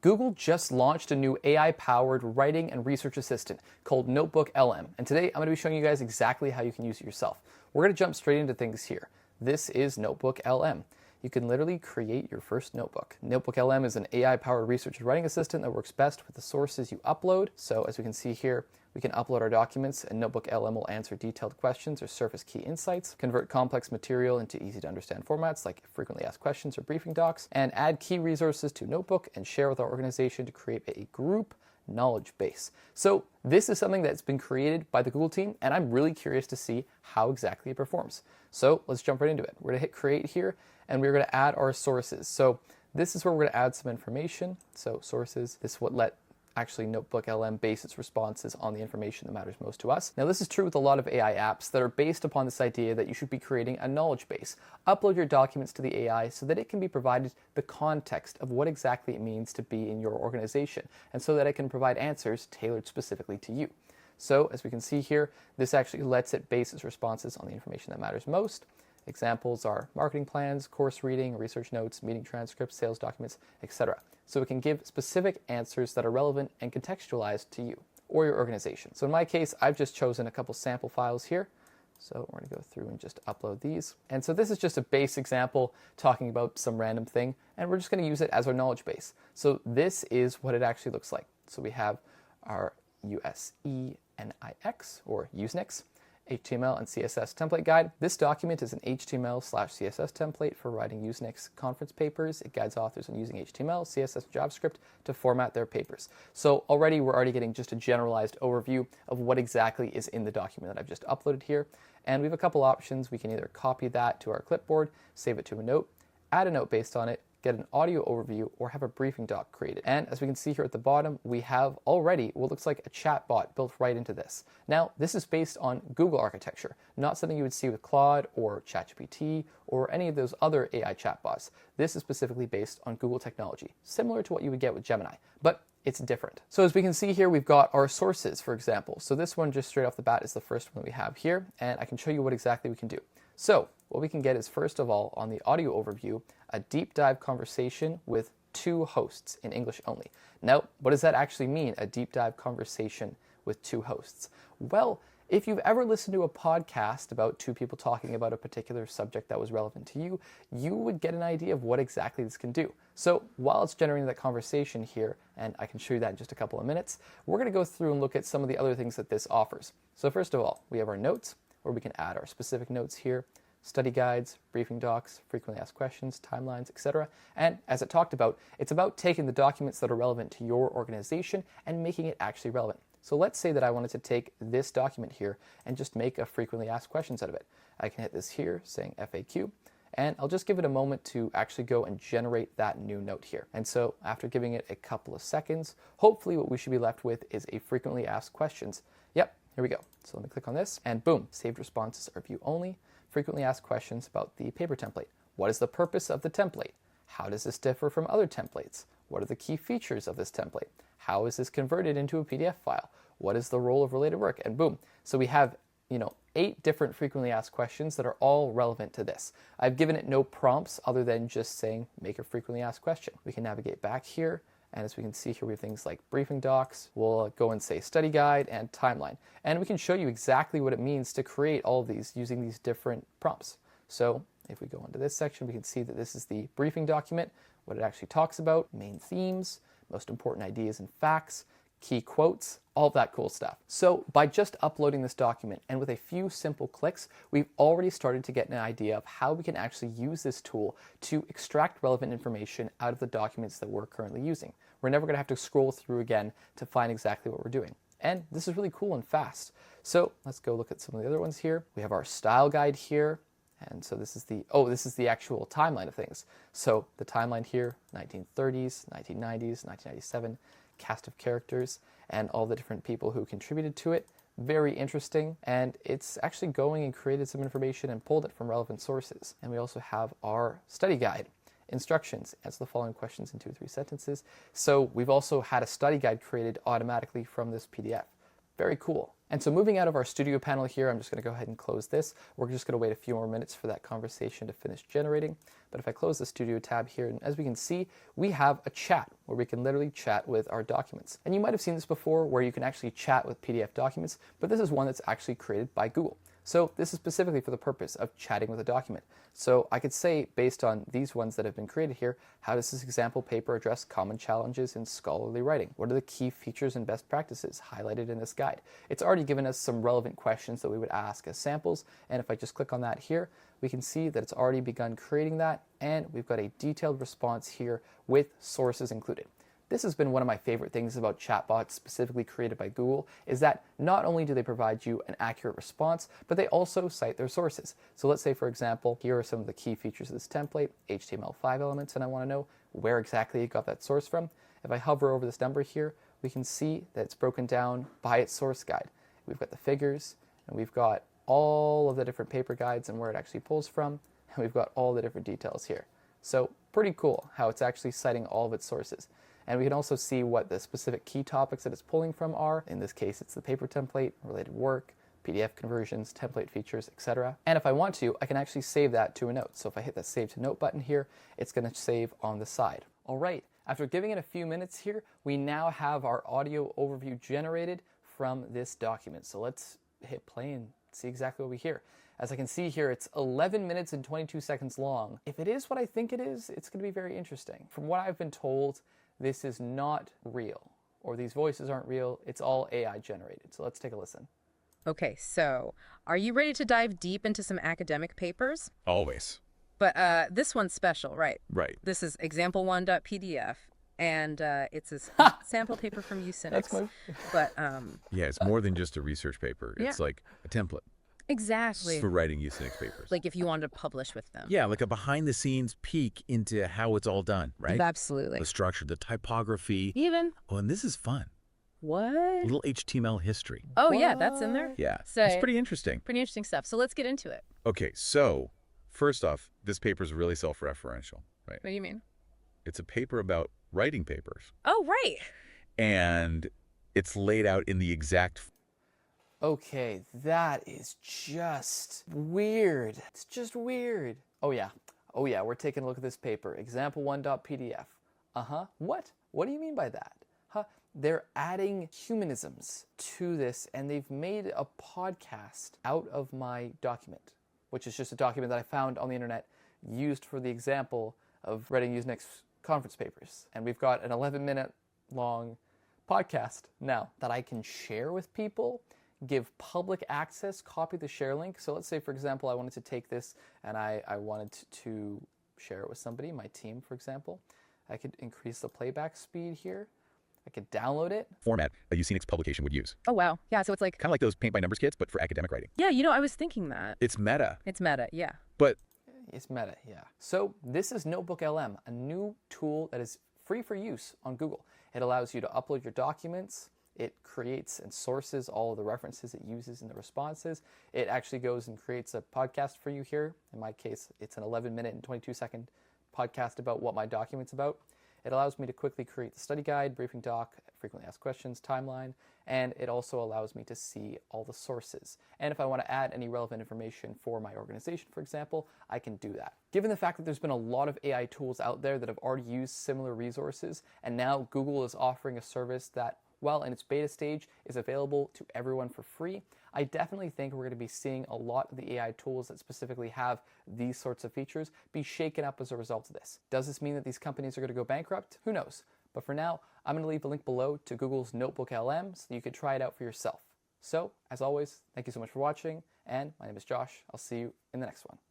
Google just launched a new AI-powered writing and research assistant called NotebookLM, and today I'm going to be showing you guys exactly how you can use it yourself. We're going to jump straight into things here. This is NotebookLM. You can literally create your first notebook. NotebookLM is an AI-powered research and writing assistant that works best with the sources you upload. So as we can see here, we can upload our documents and NotebookLM will answer detailed questions or surface key insights, convert complex material into easy to understand formats like frequently asked questions or briefing docs, and add key resources to Notebook and share with our organization to create a group knowledge base. So this is something that's been created by the Google team, and I'm really curious to see how exactly it performs. So let's jump right into it. We're going to hit create here, and we're going to add our sources. So this is where we're going to add some information. So sources, this is what let actually NotebookLM base its responses on the information that matters most to us. Now this is true with a lot of AI apps that are based upon this idea that you should be creating a knowledge base. Upload your documents to the AI so that it can be provided the context of what exactly it means to be in your organization, and so that it can provide answers tailored specifically to you. So as we can see here, this actually lets it base its responses on the information that matters most. Examples are marketing plans, course reading, research notes, meeting transcripts, sales documents, etc. So it can give specific answers that are relevant and contextualized to you or your organization. So in my case, I've just chosen a couple sample files here. So we're going to go through and just upload these. And so this is just a base example talking about some random thing, and we're just going to use it as our knowledge base. So this is what it actually looks like. So we have our USENIX or Usenix HTML and CSS template guide. This document is an HTML/CSS template for writing Usenix conference papers. It guides authors on using HTML, CSS, and JavaScript to format their papers. So we're getting just a generalized overview of what exactly is in the document that I've just uploaded here. And we have a couple options. We can either copy that to our clipboard, save it to a note, add a note based on it, get an audio overview, or have a briefing doc created. And as we can see here at the bottom, we have already what looks like a chat bot built right into this. Now, this is based on Google architecture, not something you would see with Claude or ChatGPT or any of those other AI chatbots. This is specifically based on Google technology, similar to what you would get with Gemini, but it's different. So as we can see here, we've got our sources, for example. So this one just straight off the bat is the first one that we have here, and I can show you what exactly we can do. So what we can get is, first of all, on the audio overview, a deep dive conversation with two hosts in English only. Now, what does that actually mean, a deep dive conversation with two hosts? Well, if you've ever listened to a podcast about two people talking about a particular subject that was relevant to you, you would get an idea of what exactly this can do. So while it's generating that conversation here, and I can show you that in just a couple of minutes, we're going to go through and look at some of the other things that this offers. So first of all, we have our notes, where we can add our specific notes here, study guides, briefing docs, frequently asked questions, timelines, etc. And as it talked about, it's about taking the documents that are relevant to your organization and making it actually relevant. So let's say that I wanted to take this document here and just make a frequently asked questions out of it. I can hit this here saying FAQ, and I'll just give it a moment to actually go and generate that new note here. And so after giving it a couple of seconds, hopefully what we should be left with is a frequently asked questions. Yep, here we go. So let me click on this, and boom, saved responses are view only. Frequently asked questions about the paper template. What is the purpose of the template? How does this differ from other templates? What are the key features of this template? How is this converted into a PDF file? What is the role of related work? And boom. So we have, 8 different frequently asked questions that are all relevant to this. I've given it no prompts other than just saying, make a frequently asked question. We can navigate back here. And as we can see here, we have things like briefing docs. We'll go and say study guide and timeline. And we can show you exactly what it means to create all of these using these different prompts. So if we go into this section, we can see that this is the briefing document, what it actually talks about, main themes, most important ideas and facts, key quotes, all of that cool stuff. So by just uploading this document and with a few simple clicks, we've already started to get an idea of how we can actually use this tool to extract relevant information out of the documents that we're currently using. We're never going to have to scroll through again to find exactly what we're doing. And this is really cool and fast. So let's go look at some of the other ones here. We have our style guide here. And so this is the actual timeline of things. So the timeline here, 1930s, 1990s, 1997, cast of characters, and all the different people who contributed to it. Very interesting, and it's actually going and created some information and pulled it from relevant sources. And we also have our study guide. Instructions, answer the following questions in 2 or 3 sentences. So we've also had a study guide created automatically from this PDF. Very cool. And so moving out of our studio panel here, I'm just going to go ahead and close this. We're just going to wait a few more minutes for that conversation to finish generating. But if I close the studio tab here, and as we can see, we have a chat where we can literally chat with our documents. And you might have seen this before where you can actually chat with PDF documents, but this is one that's actually created by Google. So this is specifically for the purpose of chatting with a document. So I could say, based on these ones that have been created here, how does this example paper address common challenges in scholarly writing? What are the key features and best practices highlighted in this guide? It's already given us some relevant questions that we would ask as samples, and if I just click on that here, we can see that it's already begun creating that, and we've got a detailed response here with sources included. This has been one of my favorite things about chatbots specifically created by Google, is that not only do they provide you an accurate response, but they also cite their sources. So let's say, for example, here are some of the key features of this template, HTML5 elements, and I want to know where exactly it got that source from. If I hover over this number here, we can see that it's broken down by its source guide. We've got the figures, and we've got all of the different paper guides and where it actually pulls from, and we've got all the different details here. So pretty cool how it's actually citing all of its sources. And we can also see what the specific key topics that it's pulling from are. In this case, it's the paper template, related work, PDF conversions, template features, etc. And if I want to, I can actually save that to a note. So if I hit the Save to Note button here, it's going to save on the side. All right, after giving it a few minutes here, we now have our audio overview generated from this document. So let's hit play and see exactly what we hear. As I can see here, it's 11 minutes and 22 seconds long. If it is what I think it is, it's going to be very interesting. From what I've been told, this is not real, or these voices aren't real. It's all AI generated. So let's take a listen. Okay, so are you ready to dive deep into some academic papers? Always. But this one's special, right? Right. This is example1.pdf, and it's a sample paper from Usenix. But Yeah, it's more than just a research paper. Yeah. It's like a template exactly. for writing Usenix papers. Like if you wanted to publish with them. Yeah, like a behind-the-scenes peek into how it's all done, right? Absolutely. The structure, the typography. Even. Oh, and this is fun. What? A little HTML history. Oh, yeah, that's in there? Yeah, So, it's pretty interesting. Pretty interesting stuff. So let's get into it. Okay, so first off, this paper is really self-referential, right? What do you mean? It's a paper about writing papers. Oh, right. And it's laid out in the exact... Okay, that is just weird. It's just weird. Oh yeah, we're taking a look at this paper, example1.pdf. What? What do you mean by that? They're adding humanisms to this, and they've made a podcast out of my document, which is just a document that I found on the internet used for the example of writing Usenix conference papers. And we've got an 11-minute long podcast now that I can share with people, give public access, copy the share link. So let's say, for example, I wanted to take this and I wanted to share it with somebody, my team, for example. I could increase the playback speed here. I could download it. format a Usenix publication would use. Oh, wow. Yeah, so it's like... Kind of like those paint-by-numbers kits, but for academic writing. Yeah, you know, I was thinking that. It's meta. It's meta, yeah. But It's meta, yeah. So this is NotebookLM, a new tool that is free for use on Google. It allows you to upload your documents. It creates and sources all of the references it uses in the responses. It actually goes and creates a podcast for you here. In my case, it's an 11-minute and 22-second podcast about what my document's about. It allows me to quickly create the study guide, briefing doc, frequently asked questions, timeline, and it also allows me to see all the sources. And if I want to add any relevant information for my organization, for example, I can do that. Given the fact that there's been a lot of AI tools out there that have already used similar resources, and now Google is offering a service that, while in its beta stage, is available to everyone for free, I definitely think we're going to be seeing a lot of the AI tools that specifically have these sorts of features be shaken up as a result of this. Does this mean that these companies are going to go bankrupt? Who knows? But for now, I'm going to leave a link below to Google's NotebookLM so you can try it out for yourself. So, as always, thank you so much for watching, and my name is Josh. I'll see you in the next one.